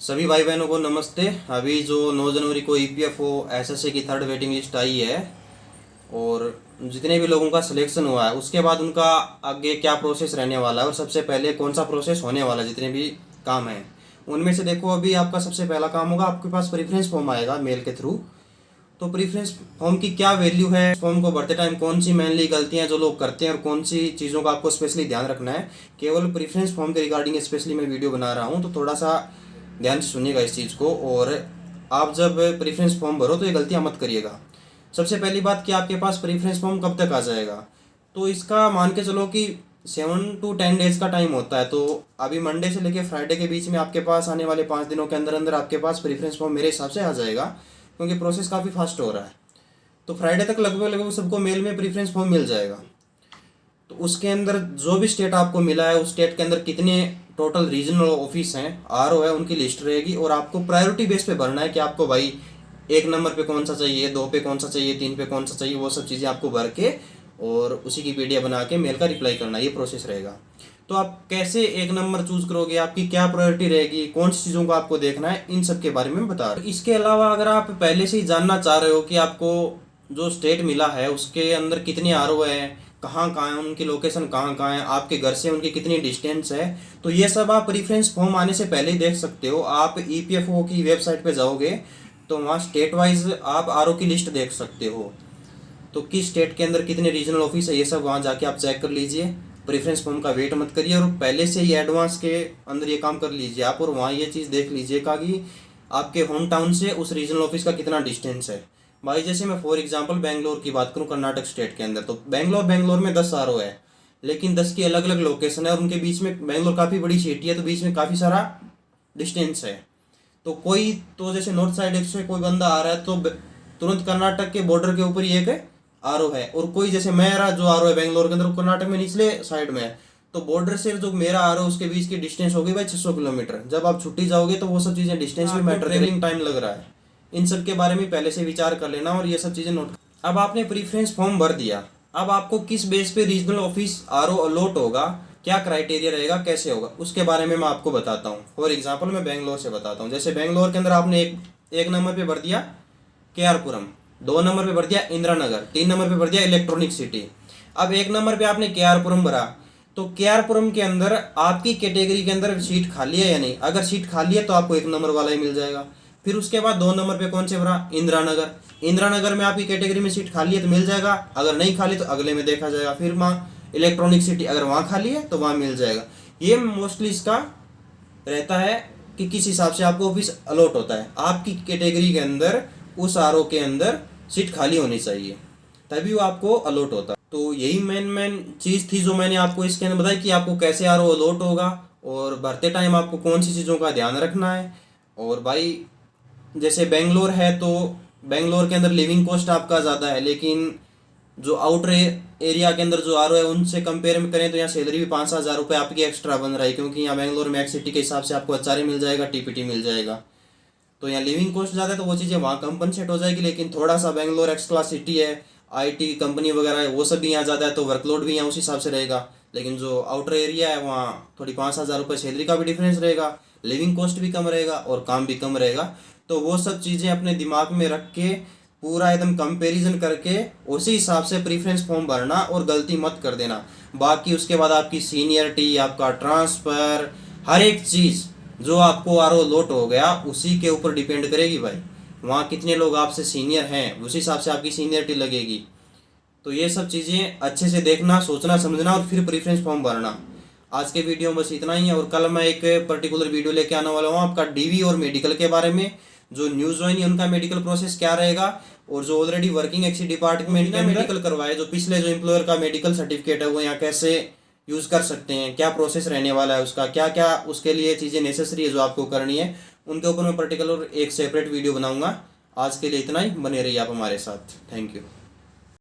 सभी भाई बहनों को नमस्ते। अभी जो 9 जनवरी को ईपीएफओ एसएससी की थर्ड वेटिंग लिस्ट आई है और जितने भी लोगों का सिलेक्शन हुआ है उसके बाद उनका आगे क्या प्रोसेस रहने वाला है और सबसे पहले कौन सा प्रोसेस होने वाला है, जितने भी काम हैं उनमें से देखो अभी आपका सबसे पहला काम होगा, आपके पास प्रेफरेंस फॉर्म आएगा मेल के थ्रू। तो प्रेफरेंस फॉर्म की क्या वैल्यू है, फॉर्म को भरते टाइम कौन सी मेनली गलतियां जो लोग करते हैं और कौन सी चीज़ों का आपको स्पेशली ध्यान रखना है, केवल प्रेफरेंस फॉर्म के रिगार्डिंग स्पेशली मैं वीडियो बना रहा हूं, तो थोड़ा सा ध्यान से सुनिएगा इस चीज़ को। और आप जब प्रेफरेंस फॉर्म भरो तो ये गलतियां मत करिएगा। सबसे पहली बात कि आपके पास प्रेफरेंस फॉर्म कब तक आ जाएगा, तो इसका मान के चलो कि 7 to 10 डेज का टाइम होता है। तो अभी मंडे से लेके फ्राइडे के बीच में आपके पास आने वाले 5 दिनों के अंदर अंदर आपके पास प्रेफरेंस फॉर्म मेरे हिसाब से आ जाएगा, क्योंकि प्रोसेस काफ़ी फास्ट हो रहा है। तो फ्राइडे तक लगभग लगभग सबको मेल में प्रेफरेंस फॉर्म मिल जाएगा। तो उसके अंदर जो भी स्टेट आपको मिला है उस स्टेट के अंदर कितने टोटल रीजनल ऑफिस हैं, आरओ है, उनकी लिस्ट रहेगी और आपको प्रायोरिटी बेस पे भरना है कि आपको भाई 1 नंबर पे कौन सा चाहिए, 2 पे कौन सा चाहिए, 3 पे कौन सा चाहिए, वो सब चीज़ें आपको भर के और उसी की पीडीएफ बना के मेल का रिप्लाई करना, ये प्रोसेस रहेगा। तो आप कैसे 1 नंबर चूज करोगे, आपकी क्या प्रायोरिटी रहेगी, कौन सी चीज़ों को आपको देखना है, इन सब के बारे में बता रहा हूं। इसके अलावा अगर आप पहले से ही जानना चाह रहे हो कि आपको जो स्टेट मिला है उसके अंदर कितने आरओ है, कहाँ कहाँ है, उनकी लोकेशन कहाँ कहाँ है, आपके घर से उनकी कितनी डिस्टेंस है, तो ये सब आप प्रेफरेंस फॉर्म आने से पहले ही देख सकते हो। आप ईपीएफओ की वेबसाइट पे जाओगे तो वहाँ स्टेट वाइज आप आरओ की लिस्ट देख सकते हो। तो किस स्टेट के अंदर कितने रीजनल ऑफिस है ये सब वहाँ जाके आप चेक कर लीजिए। प्रेफरेंस फॉर्म का वेट मत करिए और पहले से ही एडवांस के अंदर ये काम कर लीजिए आप, और वहाँ ये चीज़ देख लीजिएगा कि आपके होम टाउन से उस रीजनल ऑफिस का कितना डिस्टेंस है। भाई जैसे मैं फॉर एग्जांपल बेंगलोर की बात करूं, कर्नाटक स्टेट के अंदर, तो बेंगलोर में 10 आरओ है, लेकिन 10 की अलग अलग लोकेशन है और उनके बीच में, बेंगलोर काफ़ी बड़ी सिटी है तो बीच में काफ़ी सारा डिस्टेंस है। तो कोई तो जैसे नॉर्थ साइड से कोई बंदा आ रहा है तो तुरंत कर्नाटक के बॉर्डर के ऊपर ही एक आरओ है, और कोई जैसे मेरा जो आरओ है बेंगलोर के अंदर कर्नाटक में निचले साइड में है, तो बॉर्डर से जो मेरा आरओ उसके बीच की डिस्टेंस होगी भाई 600 किलोमीटर। जब आप छुट्टी जाओगे तो वो सब चीज़ें डिस्टेंस भी मैटर, ट्रेवलिंग टाइम लग रहा है, इन सब के बारे में पहले से विचार कर लेना और ये सब चीज़ें नोट। अब आपने प्रीफ्रेंस फॉर्म भर दिया, अब आपको किस बेस पे रीजनल ऑफिस आरओ अलॉट होगा, क्या क्राइटेरिया रहेगा, कैसे होगा, उसके बारे में मैं आपको बताता हूँ। फॉर एग्जांपल मैं बेंगलोर से बताता हूँ। जैसे बेंगलोर के अंदर आपने एक नंबर पे भर दिया केआरपुरम, 2 नंबर पे भर दिया इंदिरा नगर, 3 नंबर पे भर दिया इलेक्ट्रॉनिक सिटी। अब 1 नंबर पे आपने केआरपुरम भरा, तो केआरपुरम के अंदर आपकी कैटेगरी के अंदर सीट खाली है या नहीं, अगर सीट खाली है तो आपको 1 नंबर वाला ही मिल जाएगा। फिर उसके बाद 2 नंबर पे कौन से भरा, इंदिरा नगर, इंदिरा नगर में आपकी कैटेगरी में सीट खाली है तो मिल जाएगा, अगर नहीं खाली तो अगले में देखा जाएगा। फिर वहाँ इलेक्ट्रॉनिक सिटी, अगर वहाँ खाली है तो वहाँ मिल जाएगा। ये मोस्टली इसका रहता है कि किस हिसाब से आपको ऑफिस अलॉट होता है, आपकी कैटेगरी के अंदर उस आरओ के अंदर सीट खाली होनी चाहिए तभी वो आपको अलॉट होता है। तो यही मेन चीज़ थी जो मैंने आपको इसके अंदर बताई कि आपको कैसे आरओ अलॉट होगा और भरते टाइम आपको कौन सी चीज़ों का ध्यान रखना है। और भाई जैसे बेंगलोर है तो बेंगलोर के अंदर लिविंग कॉस्ट आपका ज़्यादा है, लेकिन जो आउटर एरिया के अंदर जो आर है उनसे कंपेयर में करें तो यहाँ सैलरी भी 5,000 रुपये आपकी एक्स्ट्रा बन रहा है, क्योंकि यहाँ बेंगलोर में एक सिटी के हिसाब से आपको एचआरए मिल जाएगा, टीपीटी मिल जाएगा। तो यहाँ लिविंग कॉस्ट ज़्यादा है तो वो चीज़ें वहाँ कंपनसेट हो जाएगी, लेकिन थोड़ा सा बेंगलोर एक्स क्लास सिटी है, आईटी कंपनी वगैरह है, वो सब भी यहाँ ज़्यादा है तो वर्कलोड भी यहाँ उस हिसाब से रहेगा। लेकिन जो आउटर एरिया है वहाँ थोड़ी 5,000 रुपये सैलरी का भी डिफरेंस रहेगा, लिविंग कॉस्ट भी कम रहेगा और काम भी कम रहेगा। तो वो सब चीज़ें अपने दिमाग में रख के पूरा एकदम कंपैरिजन करके उसी हिसाब से प्रीफरेंस फॉर्म भरना और गलती मत कर देना। बाकी उसके बाद आपकी सीनियरिटी, आपका ट्रांसफ़र, हर एक चीज़ जो आपको आरओ लॉट हो गया उसी के ऊपर डिपेंड करेगी भाई। वहाँ कितने लोग आपसे सीनियर हैं उस हिसाब से आपकी सीनियरिटी लगेगी। तो ये सब चीज़ें अच्छे से देखना, सोचना समझना और फिर प्रेफरेंस फॉर्म भरना। आज के वीडियो में बस इतना ही है और कल मैं एक पर्टिकुलर वीडियो लेके आने वाला हूँ आपका डीवी और मेडिकल के बारे में। जो न्यू ज्वाइन है उनका मेडिकल प्रोसेस क्या रहेगा, और जो ऑलरेडी वर्किंग एक्सी डिपार्टमेंट में मेडिकल करवाए, जो पिछले जो एम्प्लॉयर का मेडिकल सर्टिफिकेट है वो यहाँ कैसे यूज़ कर सकते हैं, क्या प्रोसेस रहने वाला है उसका, क्या क्या उसके लिए चीज़ें नेसेसरी है जो आपको करनी है, उनके ऊपर मैं पर्टिकुलर एक सेपरेट वीडियो बनाऊंगा। आज के लिए इतना ही, बने रहिए आप हमारे साथ। Thank you.